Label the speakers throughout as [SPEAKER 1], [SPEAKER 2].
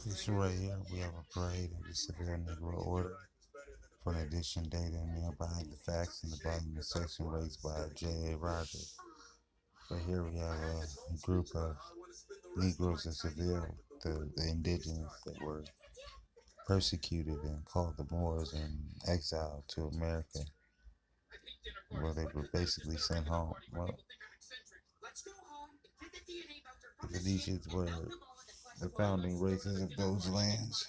[SPEAKER 1] This right here, we have a parade of the Civil Negro Order. For an edition data and mail behind the facts in the bottom of the section raised by J.A. Rogers. But here we have a group of Negroes in Seville, the indigenous that were persecuted and called the Moors and exiled to America, where they were basically sent home. Well, the Venetians were the founding races of those lands.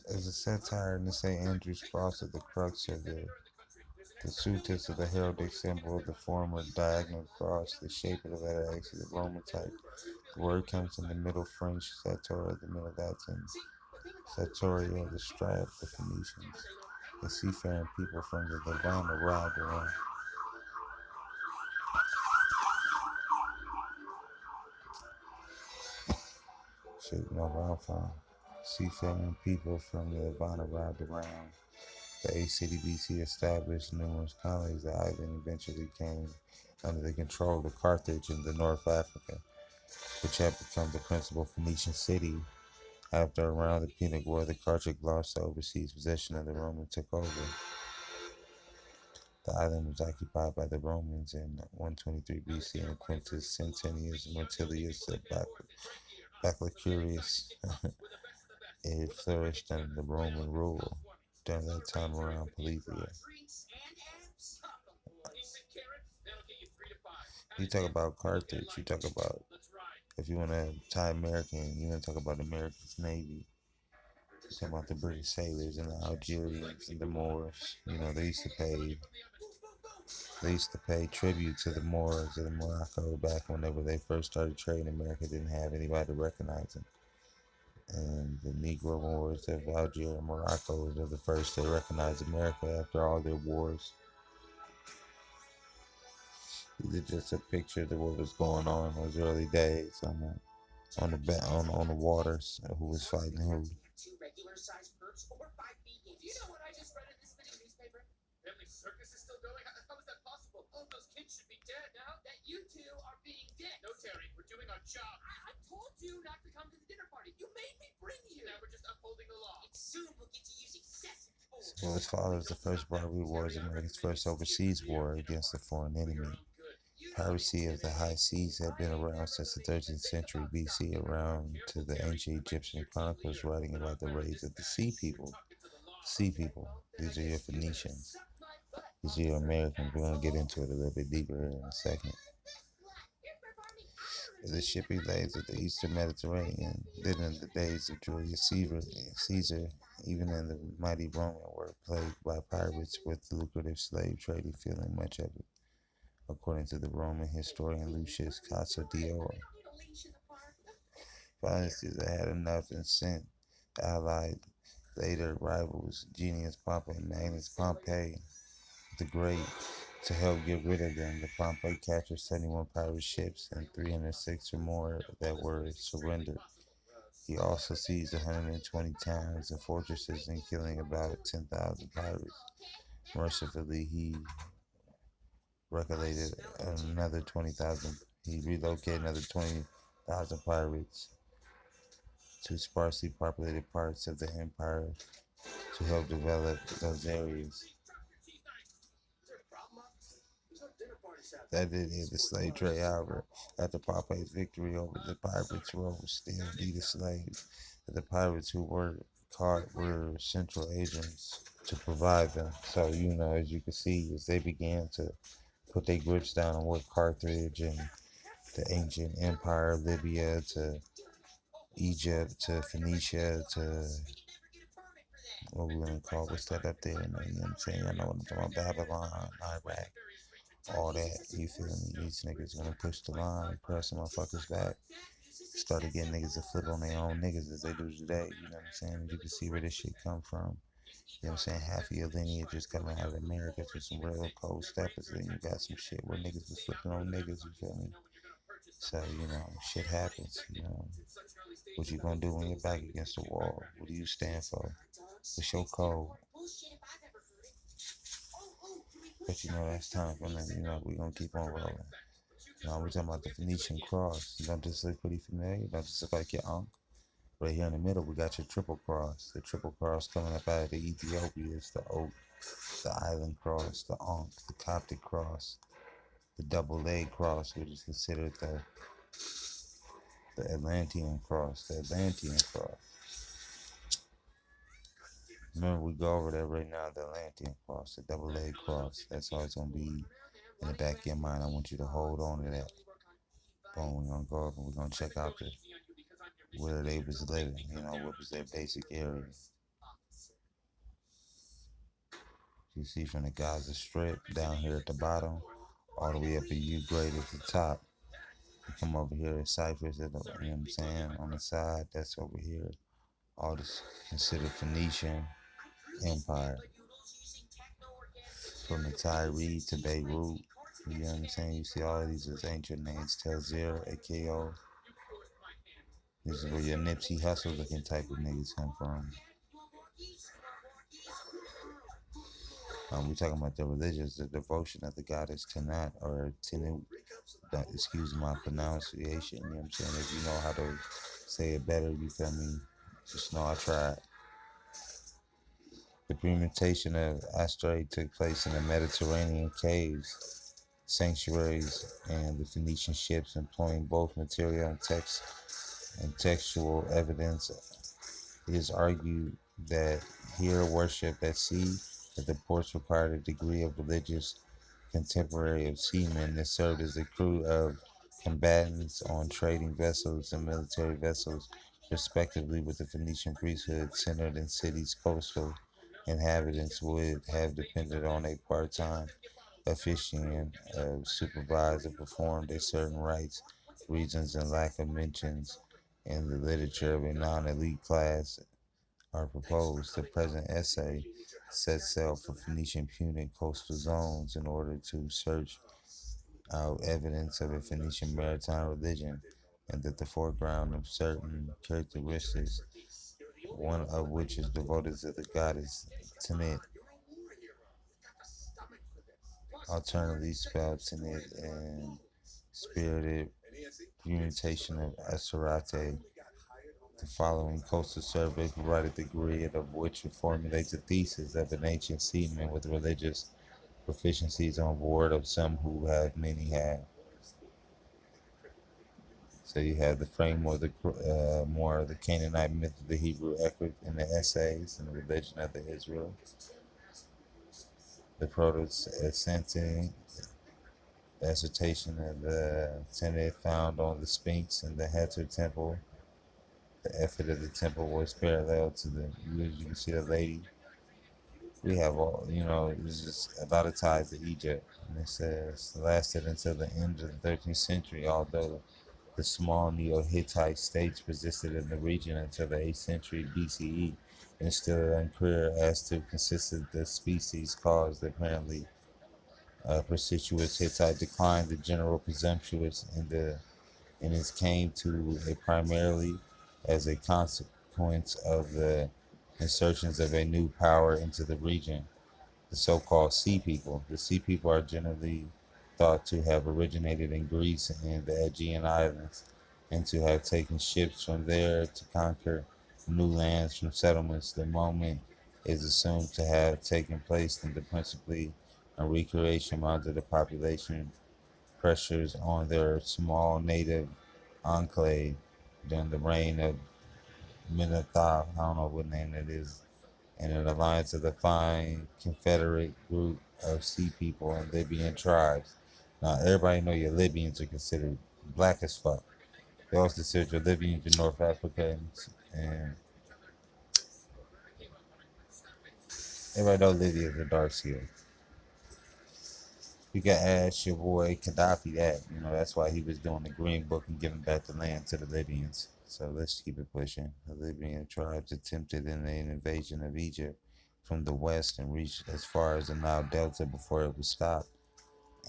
[SPEAKER 1] As a satire in the St. Andrew's cross at the crux of the sutus of the heraldic symbol of the former diagonal cross, the shape of the letter X is a Roman type. The word comes from the Middle French sartoria, the Middle Latin sartoria, the stripe of the Phoenicians. The seafaring people from the Levant arrived around seafaring people from the Levant arrived around the 8th city BC, established numerous colonies. The island eventually came under the control of Carthage in the North Africa, which had become the principal Phoenician city. After around the Punic War, the Carthage lost the overseas possession of the Romans took over. The island was occupied by the Romans in 123 BC and Quintus Centenius Martilius Baclicurius. It flourished under the Roman rule during that time around Polythia. You talk about Carthage, you talk about, if you want to tie American, you want to talk about America's Navy. You talk about the British sailors and the Algerians and the Moors. You know, they used to pay tribute to the Moors of Morocco back whenever they first started trading. America didn't have anybody to recognize them. And the Negro Moors of Algeria and Morocco were the first to recognize America after all their wars. These are just a picture of what was going on in those early days on the waters, who was fighting who. So as follows the first Barbary Wars, America's first overseas war against a foreign enemy. Piracy of the high seas had been around since the 13th century BC, around to the ancient Egyptian chronicles writing about the raids of the sea people. Sea people. These are your Phoenicians. These are your Americans. We're going to get into it a little bit deeper in a second. The shipping lanes of the eastern Mediterranean, then in the days of Julius Caesar, even in the mighty Roman, were plagued by pirates with lucrative slave trading, feeling much of it. According to the Roman historian Lucius Cassiodoro, violence had enough and sent the allied later rivals Genius Pompey and Magnus Pompey the Great to help get rid of them. The Pompey captured 71 pirate ships and 306 or more that were surrendered. He also seized 120 towns and fortresses and killing about 10,000 pirates. Mercifully, he relocated another 20,000. He relocated another 20,000 pirates to sparsely populated parts of the empire to help develop those areas. That did hit the slave trade, however. After Pompey's victory over the pirates, Rome still needed slaves. The pirates who were caught were Central Asians to provide them. So, as you can see, as they began to put their grips down on what Carthage and the ancient empire, Libya to Egypt to Phoenicia to what we want to call, what's that up there? You know what I'm saying? I know what I'm talking about, Babylon, Iraq, all that. You feel me? These niggas gonna push the line, press motherfuckers back. Started getting niggas to flip on their own niggas as they do today. You know what I'm saying? You can see where this shit come from. You know what I'm saying? Half of your lineage is coming out of America through some real cold steppers. Then you got some shit where niggas was flipping on niggas, you feel me? So, shit happens, What you gonna do when you're back against the wall? What do you stand for? What's your code? But that's time for them, we gonna keep on rolling. Now we're talking about the Phoenician cross. Don't this look pretty familiar? Don't this look like your uncle? Right here in the middle, we got your triple cross. The triple cross coming up out of the Ethiopians, the oak, the island cross, the ankh, the Coptic cross, the double leg cross, which is considered the Atlantean cross. The Atlantean cross. Remember, we go over that right now. The Atlantean cross, the double leg cross. That's always gonna be in the back of your mind. I want you to hold on to that. Boom. We're gonna go up and we're gonna check out where they was living. What was their basic area. You see from the Gaza Strip down here at the bottom, all the way up in Ukraine at the top. You come over here at Cyprus, you know what I'm saying, on the side, that's over here. All this considered Phoenician Empire. From the Tyre to Beirut, you know what I'm saying? You see all of these as ancient names, Telzir, AKO. This is where your Nipsey Hussle looking type of niggas come from. We're talking about the religious, the devotion of the goddess Tanat or Tenu. Excuse my pronunciation, you know what I'm saying? If you know how to say it better, you feel me? Just know I tried. The implementation of asteroid took place in the Mediterranean caves, sanctuaries, and the Phoenician ships employing both material and textual evidence. It is argued that here worship at sea at the ports required a degree of religious contemporary of seamen that served as a crew of combatants on trading vessels and military vessels, respectively, with the Phoenician priesthood centered in cities. Coastal inhabitants would have depended on a part-time officiant supervised or performed a certain rites, reasons, and lack of mentions in the literature of a non-elite class are proposed. The present essay sets sail for Phoenician Punic coastal zones in order to search out evidence of a Phoenician maritime religion, and that the foreground of certain characteristics, one of which is devoted to the goddess Tanit, alternately spelled Tanit, and spirited mutation of Asarate. The following coastal survey provided the grid of which formulates a thesis of an ancient seaman with religious proficiencies on board of some who have, many have. So you have the framework, more of the Canaanite myth of the Hebrew epic in the essays and the religion of the Israel. The proto-ascenting assertion of the tenet found on the Sphinx and the Hathor temple. The effort of the temple was parallel to you can see the lady. We have all, there's just a lot of ties to Egypt. And it says, lasted until the end of the 13th century, although the small Neo-Hittite states persisted in the region until the 8th century BCE, and it's still unclear as to consisted the species caused apparently persistent Hittite decline. The general presumptuous in its came to a primarily as a consequence of the insertions of a new power into the region, the so-called Sea People. The Sea People are generally thought to have originated in Greece and the Aegean Islands, and to have taken ships from there to conquer new lands from settlements. The moment is assumed to have taken place in the principally a recreation under the population pressures on their small native enclave during the reign of Menethab, I don't know what name that is, and an alliance of the fine confederate group of sea people and Libyan tribes. Now, everybody know your Libyans are considered black as fuck. They also consider your Libyans in North Africa, and everybody know Libyans are dark skinned. You can ask your boy Gaddafi that. That's why he was doing the Green Book and giving back the land to the Libyans. So let's keep it pushing. The Libyan tribes attempted an invasion of Egypt from the west and reached as far as the Nile Delta before it was stopped.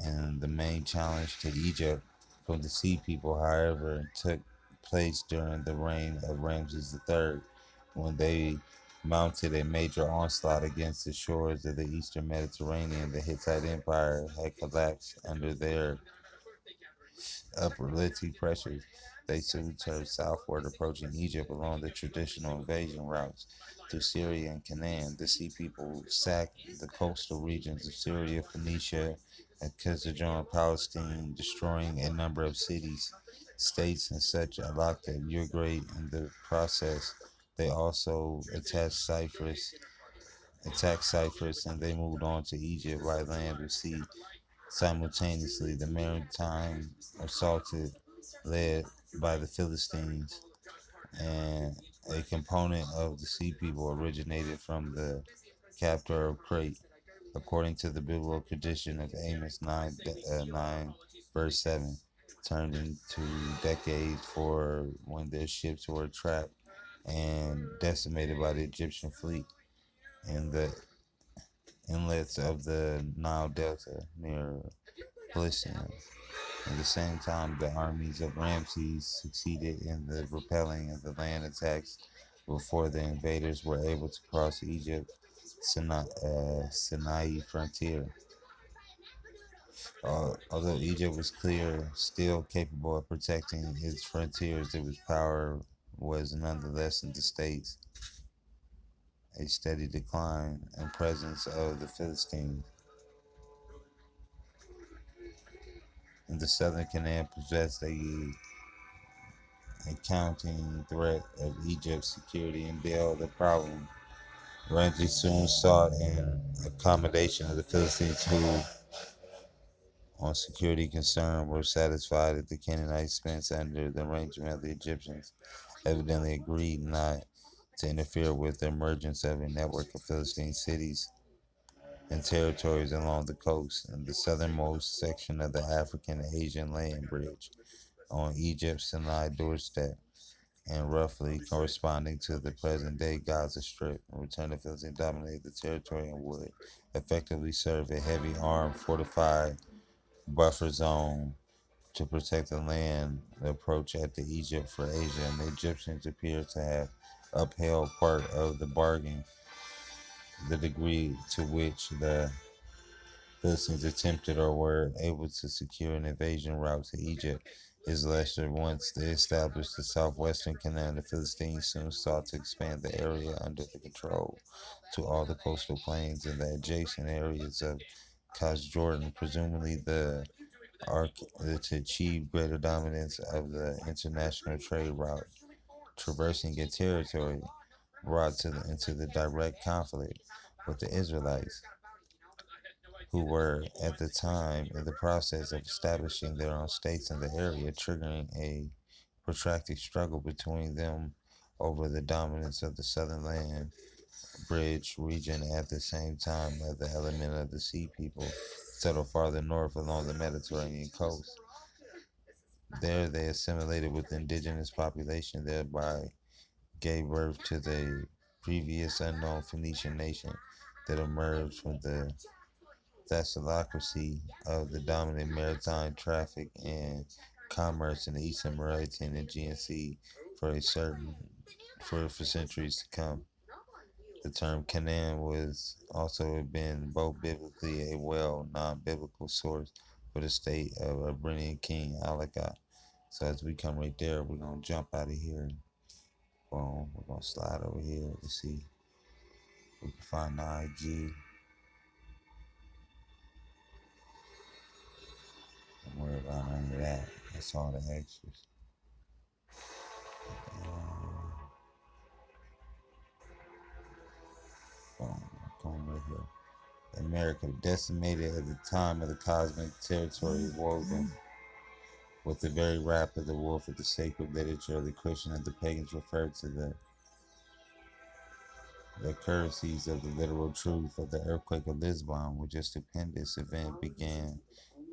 [SPEAKER 1] And the main challenge to Egypt from the Sea People, however, took place during the reign of Ramses III, when they mounted a major onslaught against the shores of the eastern Mediterranean. The Hittite Empire had collapsed under their Upper Liti pressures, they soon turned southward, approaching Egypt along the traditional invasion routes through Syria and Canaan. The Sea People sacked the coastal regions of Syria, Phoenicia, and Kisarjon, Palestine, destroying a number of cities, states, and such Alakta, Ugrade in the process. They also attacked Cyprus, and they moved on to Egypt by land or sea. Simultaneously, the maritime assaulted, led by the Philistines, and a component of the Sea People originated from the captor of Crete, according to the biblical tradition of Amos 9 verse 7, turned into decades for when their ships were trapped and decimated by the Egyptian fleet in the inlets of the Nile Delta near Palestine. At the same time, the armies of Ramses succeeded in the repelling of the land attacks before the invaders were able to cross Egypt's Sinai frontier. Although Egypt was clear, still capable of protecting its frontiers, its power was nonetheless in the states a steady decline and presence of the Philistines. In the southern Canaan possessed a counting threat of Egypt's security and dealt the problem. Ramses soon sought an accommodation of the Philistines who, on security concern, were satisfied at the Canaanite expense under the arrangement of the Egyptians, evidently agreed not to interfere with the emergence of a network of Philistine cities and territories along the coast in the southernmost section of the African Asian land bridge on Egypt's Sinai doorstep and roughly corresponding to the present-day Gaza Strip. In return, the Philistines dominated the territory and would effectively serve a heavy armed fortified buffer zone to protect the land approach at the Egypt for Asia, and the Egyptians appear to have upheld part of the bargain. The degree to which the Philistines attempted or were able to secure an invasion route to Egypt is lesser. Once they established the southwestern Canaan, the Philistines soon sought to expand the area under the control to all the coastal plains and the adjacent areas of Jordan, presumably to achieve greater dominance of the international trade route. Traversing a territory brought into the direct conflict with the Israelites, who were at the time in the process of establishing their own states in the area, triggering a protracted struggle between them over the dominance of the southern land bridge region. At the same time, the element of the Sea People settled farther north along the Mediterranean coast. There they assimilated with the indigenous population, thereby gave birth to the previous unknown Phoenician nation that emerged from the thessalocracy of the dominant maritime traffic and commerce in the Eastern Mediterranean and Aegean Sea for centuries to come. The term Canaan was also been both biblically a well non-biblical source for the state of Abrahamian king Alaka. So as we come right there, we're gonna jump out of here. Boom, we're gonna slide over here to see if we can find the IG. Don't worry about none of that. That's all the extras. Boom, come right here. America, decimated at the time of the cosmic territory woven with the very rap of the wolf of the sacred literature of the Christian and the pagans referred to the accuracies of the literal truth of the earthquake of Lisbon, which a stupendous event began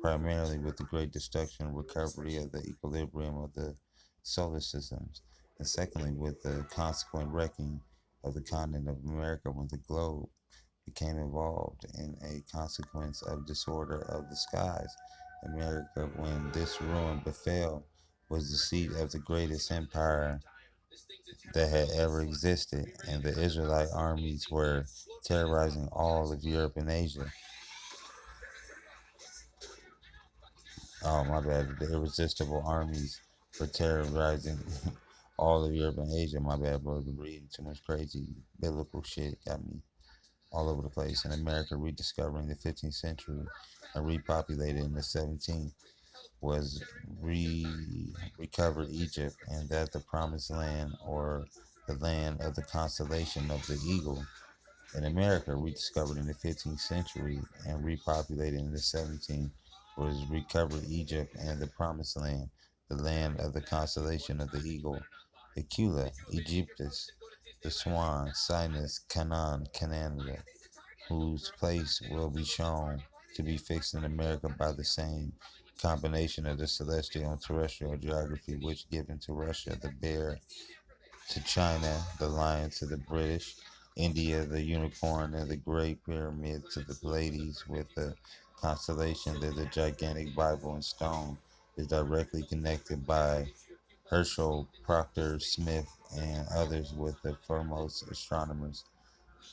[SPEAKER 1] primarily with the great destruction and recovery of the equilibrium of the solar systems, and secondly with the consequent wrecking of the continent of America when the globe became involved in a consequence of disorder of the skies. America, when this ruin befell, was the seat of the greatest empire that had ever existed, and the Israelite armies were terrorizing all of Europe and Asia. Oh, my bad. The irresistible armies were terrorizing all of Europe and Asia. My bad, bro. Been reading too much crazy biblical shit. Got me all over the place. In America, rediscovering the 15th century and repopulated in the 17th was recovered Egypt and that the promised land or the land of the constellation of the eagle. In America, rediscovered in the 15th century and repopulated in the 17th, was recovered Egypt and the Promised Land, the land of the constellation of the eagle, the Kula, Egyptus, the swan, Sinus, Canaan, Canada, whose place will be shown to be fixed in America by the same combination of the celestial and terrestrial geography which given to Russia the bear, to China the lion, to the British, India the unicorn, and the Great Pyramid to the Pleiades with the constellation that the gigantic Bible in stone is directly connected by Herschel, Proctor, Smith, and others with the foremost astronomers.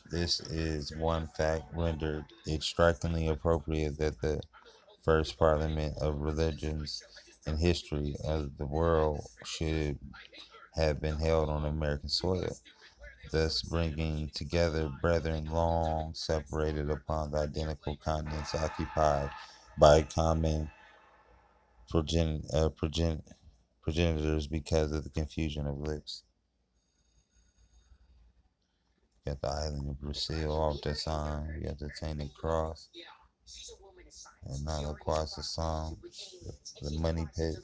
[SPEAKER 1] This is one fact rendered it strikingly appropriate that the first parliament of religions in history of the world should have been held on American soil, thus bringing together brethren long separated upon the identical continents occupied by common progenitors because of the confusion of lips. You got the island of Brazil off the sign, you got the Tainted Cross, and not across the song, the money pit.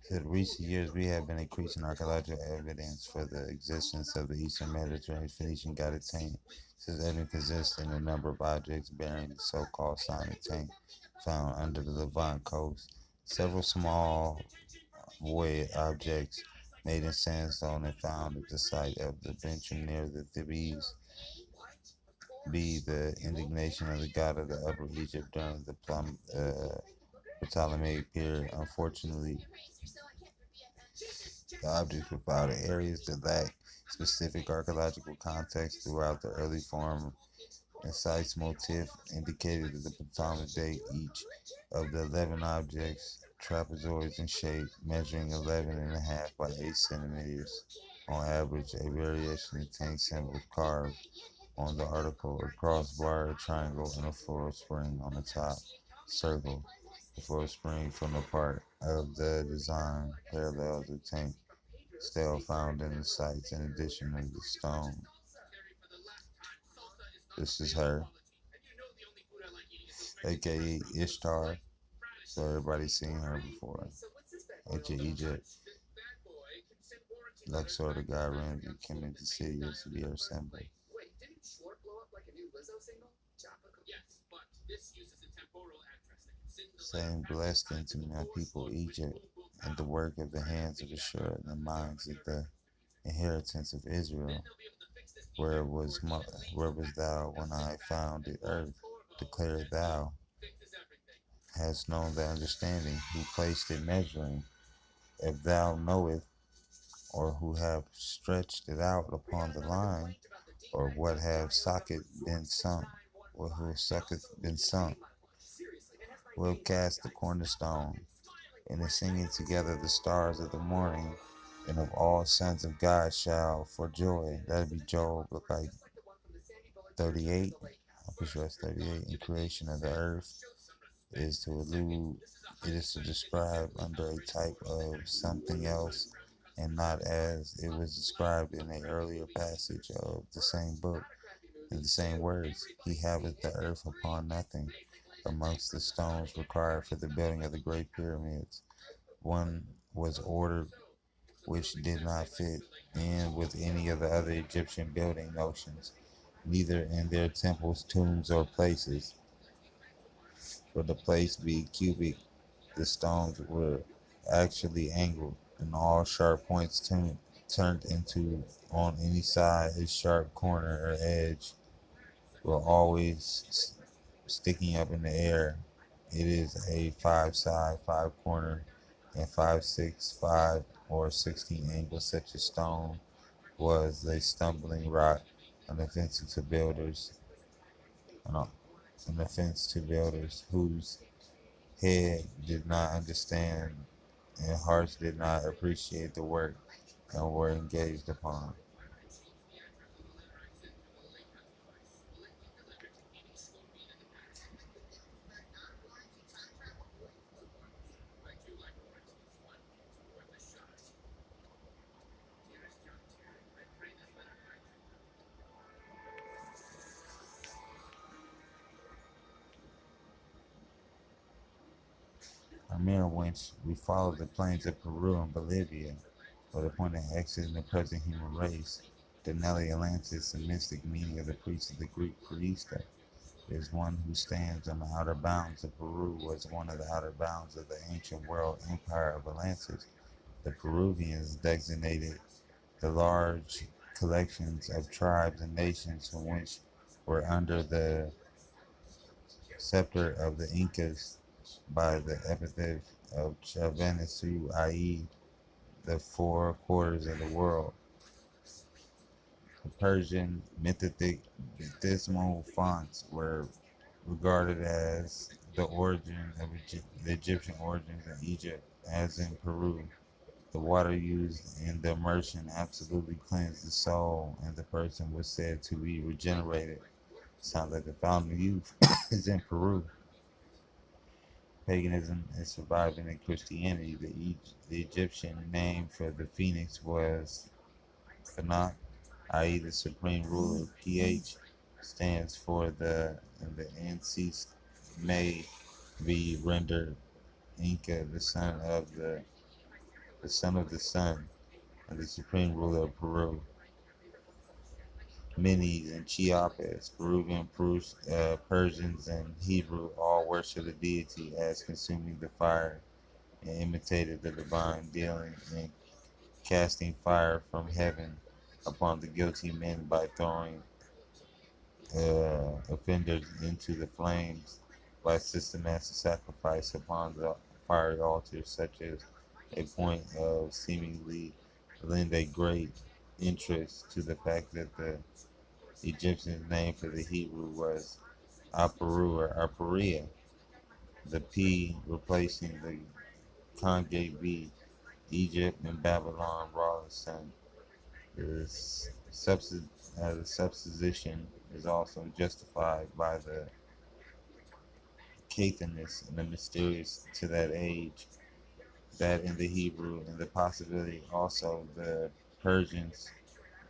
[SPEAKER 1] In recent years, we have been increasing archaeological evidence for the existence of the Eastern Mediterranean Phoenician guided tank. This evidence consists in a number of objects bearing the so-called sign of tank found under the Levant coast. Several small void objects made in sandstone and found at the site of the bench near the Thebes be the indignation of the god of the Upper Egypt during the Ptolemaic period. Unfortunately, the objects were found in areas that lack specific archaeological context throughout the early form and sites motif indicated that the Ptolemaic date each of the 11 objects trapezoids in shape, measuring 11.5 by 8 centimeters on average, a variation in tank symbols carved on the article, a crossbar, a triangle, and a floral spring on the top circle. The floral spring from the part of the design parallels the tank still found in the sites in addition to the stone. This is her, aka Ishtar. So everybody's seen her before. Ancient Egypt, Luxor, the god Ramsey, came into the city to be her symbol. Saying, blessed into my people Egypt, and the work of the hands of Ashur, and the minds of the inheritance of Israel. Where was thou when I founded earth? Declare thou hast known the understanding, who placed it measuring. If thou knowest, or who have stretched it out upon the line, or what have socket been sunk, or who sucketh been sunk, will cast the cornerstone, and in singing together the stars of the morning, and of all sons of God shall for joy. That'd be Job, look like 38. I'm pretty sure that's 38. In creation of the earth is to allude, it is to describe under a type of something else, and not as it was described in an earlier passage of the same book, in the same words. He haveth the earth upon nothing. Amongst the stones required for the building of the great pyramids, one was ordered which did not fit in with any of the other Egyptian building notions, neither in their temples, tombs, or places. For the place being cubic, the stones were actually angled, and all sharp points turned into on any side a sharp corner or edge were always sticking up in the air. It is a five side, five corner, and 5, 6, 5, or 16 angle. Such a stone was a stumbling rock, an offense to builders, an an offense to builders whose head did not understand and hearts did not appreciate the work and were engaged upon. A mere winch, we followed the plains of Peru and Bolivia, for the point of exit in the present human race. Denali Atlantis, the mystic meaning of the priest of the Greek priesta, is one who stands on the outer bounds of Peru, was one of the outer bounds of the ancient world empire of Atlantis. The Peruvians designated the large collections of tribes and nations from which were under the scepter of the Incas by the epithet of Chavenesu, i.e., the four quarters of the world. The Persian mythic baptismal fonts were regarded as the origin of the Egyptian origins in Egypt, as in Peru. The water used in the immersion absolutely cleansed the soul, and the person was said to be regenerated. Sounds like the fountain of youth is in Peru. Paganism is surviving in Christianity. The Egyptian name for the phoenix was Phanak, i.e., the supreme ruler. PH stands for the ancest may be rendered Inca, the son of the sun, and the supreme ruler of Peru. Medes and Chiapas, Peruvian, Persians, and Hebrew all worship the deity as consuming the fire and imitated the divine dealing in casting fire from heaven upon the guilty men by throwing offenders into the flames by systematic sacrifice upon the fiery altar, such as a point of seemingly lend a great interest to the fact that the Egyptian name for the Hebrew was Aparu or Aparia, the P replacing the conjugate B. Egypt and Babylon, Rawlinson. The, the supposition is also justified by the Cathayness and the mysterious to that age, that in the Hebrew, and the possibility also the Persians.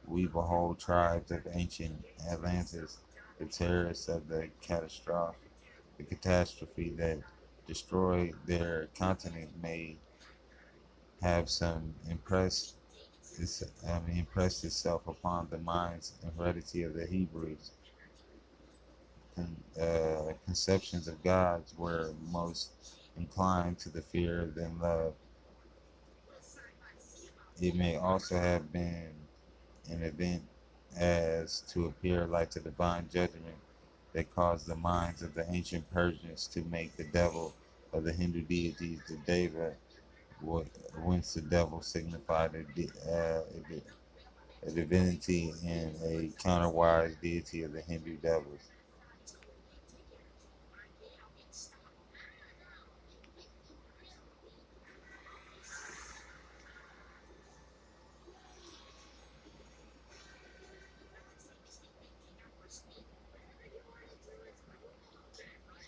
[SPEAKER 1] We behold tribes of ancient Atlantis, the terrorists of the catastrophe that destroyed their continent may have some impressed itself upon the minds and heredity of the Hebrews. Conceptions of gods were most inclined to the fear than love. It may also have been an event as to appear like the divine judgment that caused the minds of the ancient Persians to make the devil of the Hindu deities the Deva, whence the devil signified a divinity and a counterwise deity of the Hindu devils.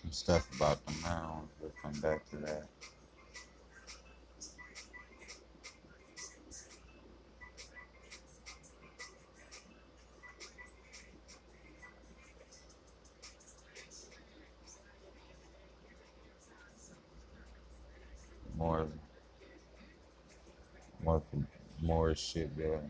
[SPEAKER 1] Some stuff about the mounds, we'll come back to that. More, more, more shit there.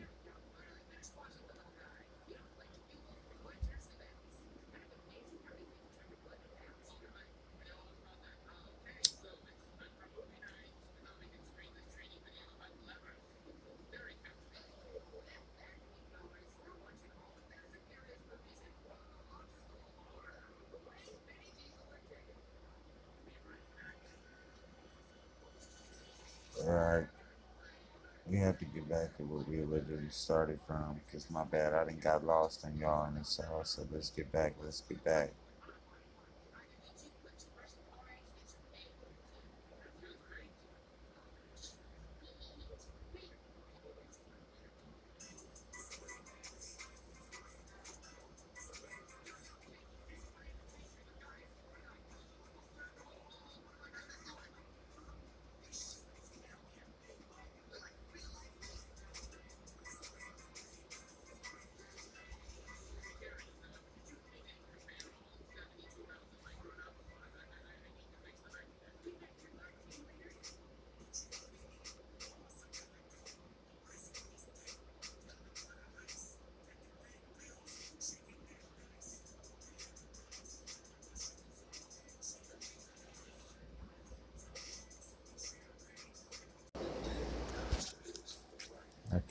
[SPEAKER 1] Alright, we have to get back to where we originally started from, because my bad, I didn't got lost on y'all in the sauce, so let's get back.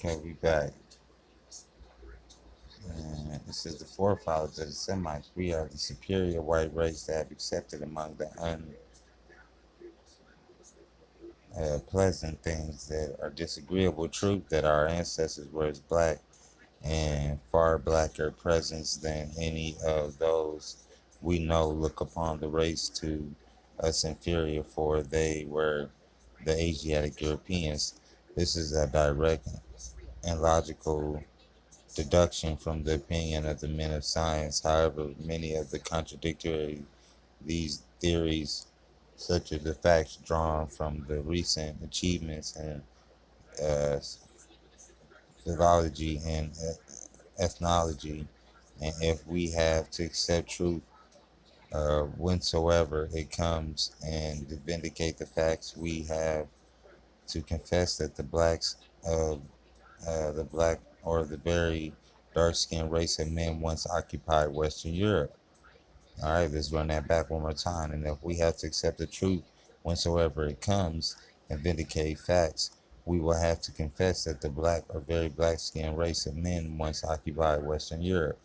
[SPEAKER 1] Okay, we back. And this is the forefathers of the Semites. We are the superior white race that have accepted among the unpleasant things that are disagreeable truth that our ancestors were as black and far blacker presence than any of those we know look upon the race to us inferior, for they were the Asiatic Europeans. This is a direct and logical deduction from the opinion of the men of science. However, many of the contradictory these theories, such as the facts drawn from the recent achievements in uh, philology and ethnology, and if we have to accept truth whensoever it comes and to vindicate the facts, we have to confess that the black or the very dark-skinned race of men once occupied Western Europe. All right, let's run that back one more time. And if we have to accept the truth whensoever it comes and vindicate facts, we will have to confess that the black or very black-skinned race of men once occupied Western Europe.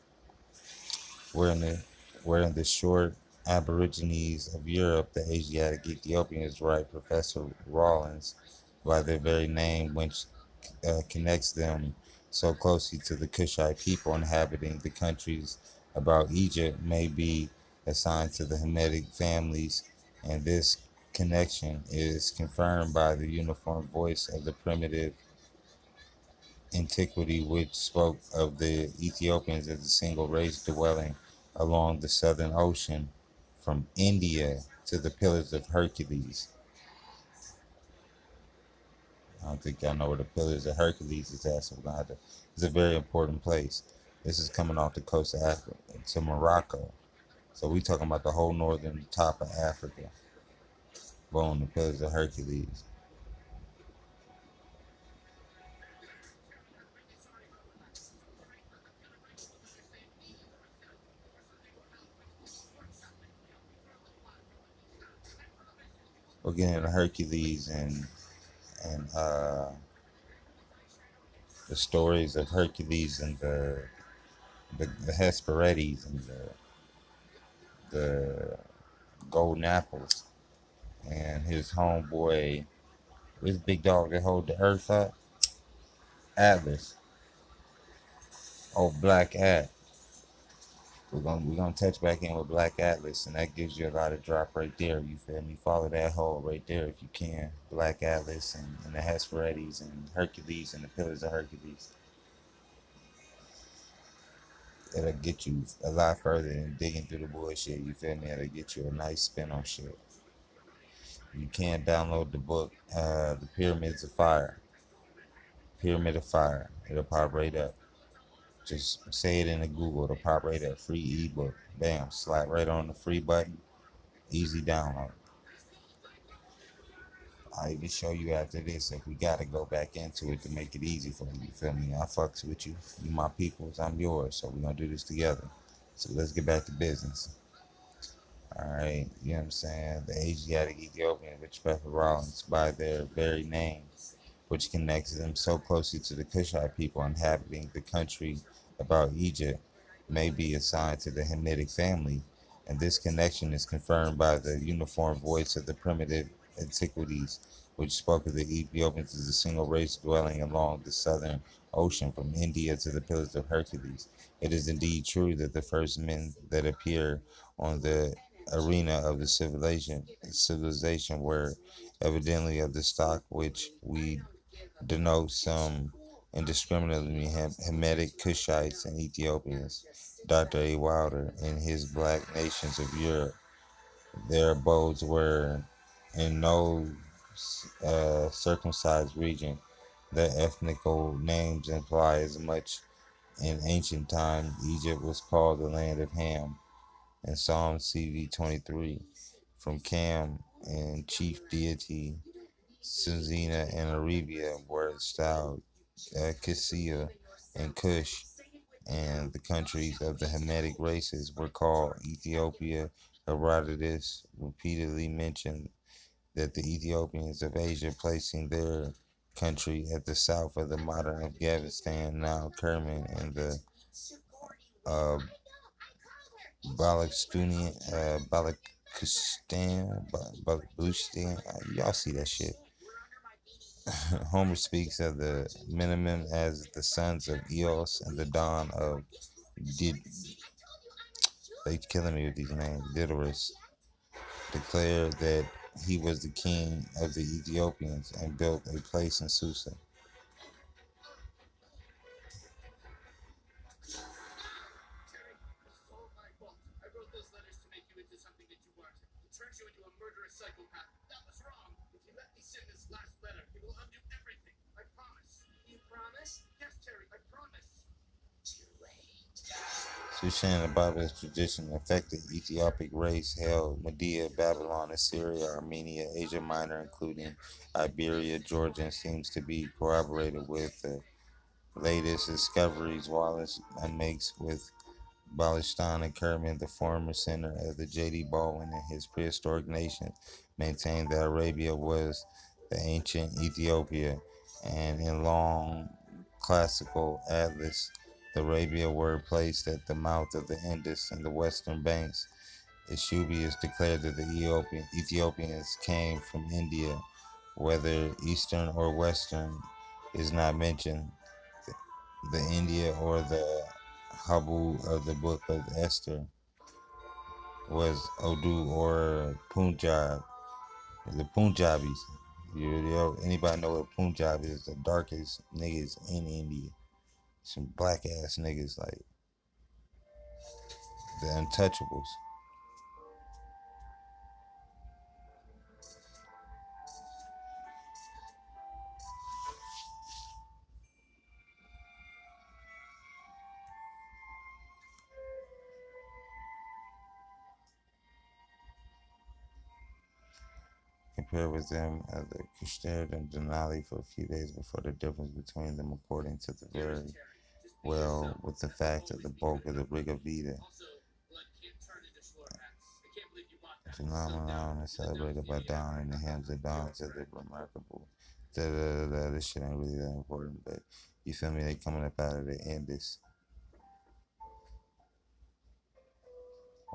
[SPEAKER 1] Wherein the wherein the short aborigines of Europe, the Asiatic Ethiopians, right, Professor Rawlins, by their very name, which connects them so closely to the Kushite people inhabiting the countries about Egypt, may be assigned to the Hamitic families, and this connection is confirmed by the uniform voice of the primitive antiquity, which spoke of the Ethiopians as a single race dwelling along the Southern Ocean from India to the Pillars of Hercules. I don't think y'all know where the Pillars of Hercules is at, so we're gonna have to. It's a very important place. This is coming off the coast of Africa to Morocco. So we talking about the whole northern top of Africa. Boom, the Pillars of Hercules. We're getting into Hercules and the stories of Hercules and the Hesperides and the golden apples and his homeboy, this big dog that hold the earth up, Atlas. Oh, Black At. We're gonna touch back in with Black Atlas, and that gives you a lot of drop right there. You feel me? Follow that hole right there if you can. Black Atlas and the Hesperides and Hercules and the Pillars of Hercules. It'll get you a lot further than digging through the bullshit. You feel me? It'll get you a nice spin on shit. You can download the book, The Pyramids of Fire. Pyramid of Fire. It'll pop right up. Just say it in the Google. It'll pop right up. Free ebook. Bam. Slap right on the free button. Easy download. I'll even show you after this if we gotta go back into it to make it easy for you. You feel me? I fucks with you. You my peoples. I'm yours. So we're gonna do this together. So let's get back to business. All right. You know what I'm saying? The Asiatic Ethiopians, which Pepper Rollins by their very name, which connects them so closely to the Kushite people inhabiting the country about Egypt, may be assigned to the Hamitic family, and this connection is confirmed by the uniform voice of the primitive antiquities, which spoke of the Ethiopians as a single race dwelling along the southern ocean from India to the Pillars of Hercules. It is indeed true that the first men that appear on the arena of the civilization were evidently of the stock which we denote some indiscriminately Hamitic Cushites and Ethiopians. Dr. A. Wilder, in his Black Nations of Europe, their abodes were in no circumcised region. The ethnical names imply as much. In ancient times, Egypt was called the land of Ham. In Psalm CV 23, from Cam and chief deity Suzina and Arabia were styled Cassia and Cush, and the countries of the Hamitic races were called Ethiopia. Herodotus repeatedly mentioned that the Ethiopians of Asia, placing their country at the south of the modern Afghanistan, now Kerman, and the uh, Baluchistan, y'all see that shit. Homer speaks of the Minimum as the sons of Eos and the dawn of Did. They killing me with these names. Didoris declared that he was the king of the Ethiopians and built a place in Susa. Sushan, the Bible tradition, affected Ethiopic race held Media, Babylon, Assyria, Armenia, Asia Minor, including Iberia, Georgia, and seems to be corroborated with the latest discoveries Wallace makes with Balistan and Kerman, the former center of the J.D. Baldwin and his prehistoric nation, maintained that Arabia was the ancient Ethiopia, and in long classical atlas, the Arabia were placed at the mouth of the Indus and the western banks. Eschubius declared that the Ethiopians came from India, whether eastern or western is not mentioned. The India or the Habu of the Book of Esther was Odu or Punjab, the Punjabis. Anybody know what Punjab is? The darkest niggas in India. Some black ass niggas like the Untouchables. Compared with them, the Kushter and Denali for a few days before the difference between them, according to the very well, with the fact that the bulk of the Riga Vita phenomenon is celebrated by Dawn and the hymns of Dawn to the remarkable. This shit ain't really that important, but you feel me? They coming up out of the Indus.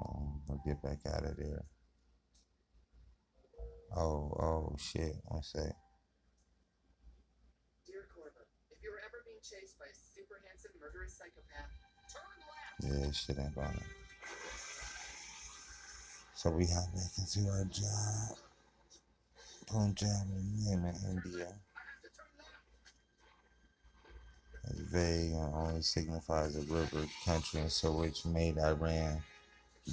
[SPEAKER 1] I'll get back out of there. Oh, shit. One sec. Yeah, shit ain't going on. So we hop back into our job. Punjab and Yemen, India. It's vague and only signifies a river country, and so which made Iran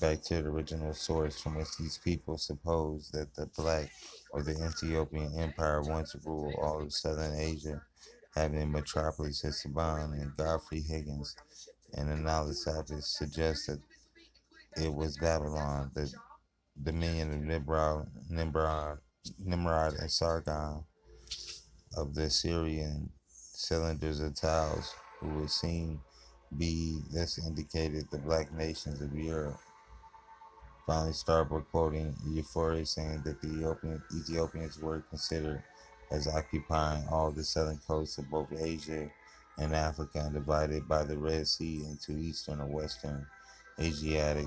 [SPEAKER 1] back to the original source from which these people suppose that the Black or the Ethiopian Empire once ruled all of southern Asia, having metropolis at Saban, and Godfrey Higgins and Analysis suggest that it was Babylon, the dominion of Nimrod and Sargon of the Assyrian cylinders of tiles, who would seem be this indicated the black nations of Europe. Finally, Starbuck quoting Euphoria saying that the Ethiopians were considered as occupying all the southern coasts of both Asia and Africa, and divided by the Red Sea into Eastern or Western Asiatic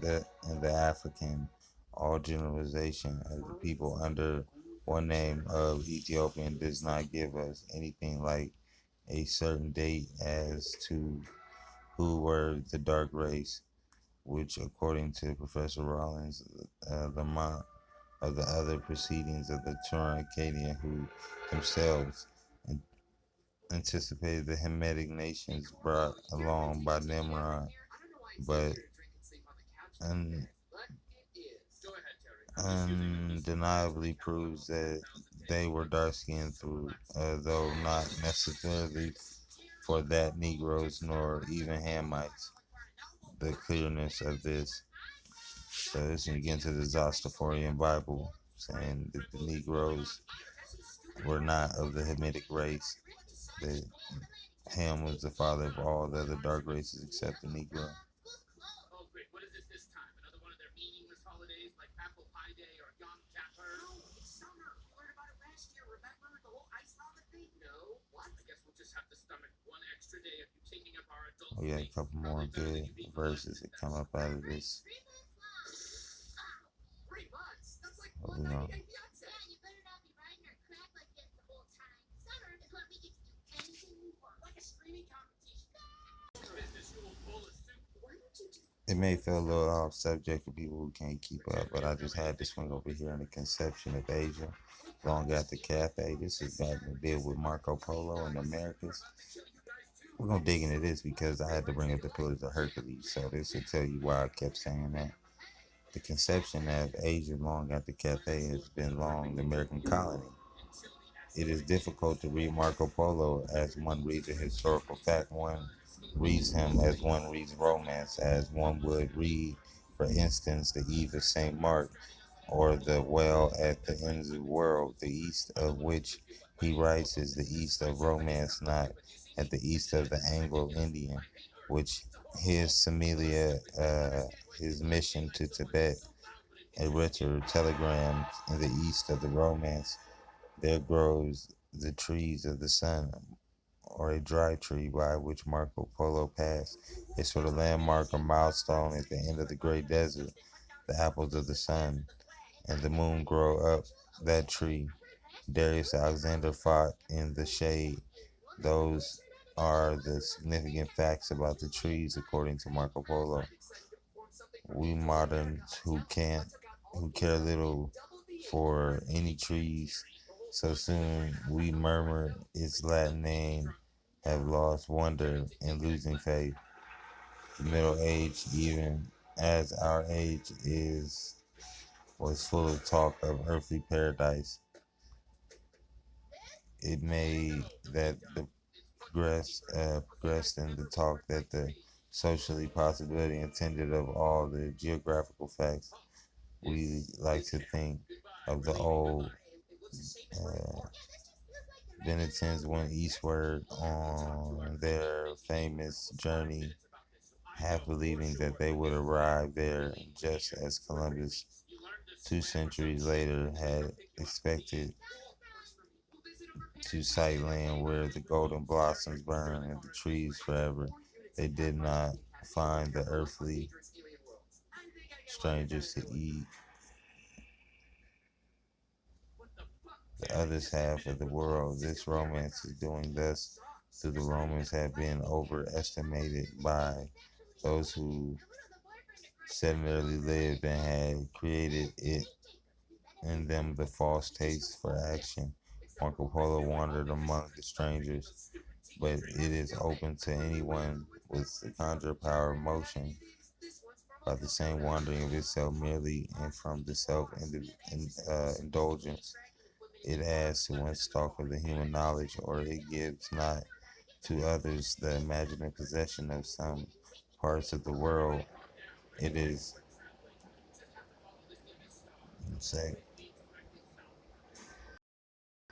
[SPEAKER 1] and the African. All generalization of the people under One name of Ethiopian does not give us anything like a certain date as to who were the dark race, which, according to Professor Rollins, the amount of the other proceedings of the Turan Akkadian, who themselves anticipated the Hamitic nations brought along by Nimrod, but un- undeniably proves that they were dark skinned through, though not necessarily for that Negroes nor even Hamites. The clearness of this. So this you get into the Zostaforian Bible saying that the Negroes were not of the Hamitic race. That Ham was the father of all the other dark races except the Negro. We got a couple more good verses that come up out of this. You know. It may feel a little off subject for people who can't keep up, but I just had this one over here in the conception of Asia, long after Cathay. This is back in the deal with Marco Polo in the Americas. We're gonna dig into this because I had to bring up the Pillars of Hercules, so this will tell you why I kept saying that. The conception of Asia long after Cathay has been long the American colony. It is difficult to read Marco Polo as one reads a historical fact. One reads him as one reads romance, as one would read, for instance, the Eve of St. Mark or the Well at the Ends of the World. The east of which he writes is the east of romance, not at the east of the Anglo-Indian, which his Samilia, his mission to Tibet, a richer telegram in the east of the romance. There grows the trees of the sun, or a dry tree by which Marco Polo passed, a sort of landmark or milestone at the end of the great desert. The apples of the sun and the moon grow up that tree. Darius Alexander fought in the shade. Those are the significant facts about the trees, according to Marco Polo. We moderns who care little for any trees, so soon we murmur its Latin name, have lost wonder in losing faith. The Middle Age, even as our age is, was full of talk of earthly paradise. It may that the progressed in the talk that the socially possibility intended of all the geographical facts. We like to think of the old uh, Venetians went eastward on their famous journey, half believing that they would arrive there just as Columbus, 2 centuries later, had expected to sight land where the golden blossoms burn and the trees forever. They did not find the earthly strangers to eat the other's half of the world. This romance is doing thus to the Romans have been overestimated by those who sedentarily lived and had created it in them the false taste for action. Marco Polo wandered among the strangers, but it is open to anyone with the conjure power of motion by the same wandering of itself merely and from the self indulgence. It adds to one's stock of the human knowledge, or it gives not to others the imagined possession of some parts of the world. It is, say,